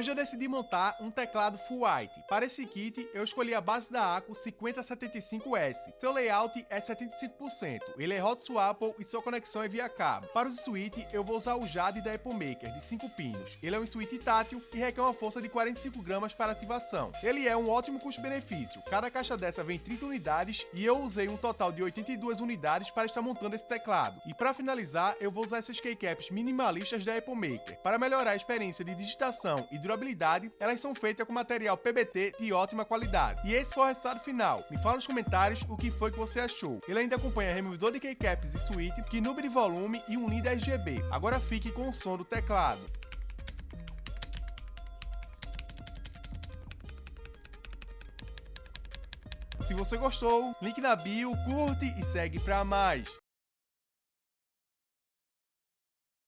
Hoje eu decidi montar um teclado Full White. Para esse kit, eu escolhi a base da ACO 5075S. Seu layout é 75%, ele é hot swappable e sua conexão é via cabo. Para o switch, eu vou usar o Jade da Apple Maker, de 5 pinos. Ele é um switch tátil e requer uma força de 45 gramas para ativação. Ele é um ótimo custo-benefício, cada caixa dessa vem 30 unidades e eu usei um total de 82 unidades para estar montando esse teclado. E para finalizar, eu vou usar essas keycaps minimalistas da Apple Maker. Para melhorar a experiência de digitação e durabilidade, elas são feitas com material PBT de ótima qualidade. E esse foi o resultado final. Me fala nos comentários o que foi que você achou. Ele ainda acompanha removedor de keycaps e switch, knub de volume e um lead RGB. Agora fique com o som do teclado. Se você gostou, link na bio, curte e segue pra mais.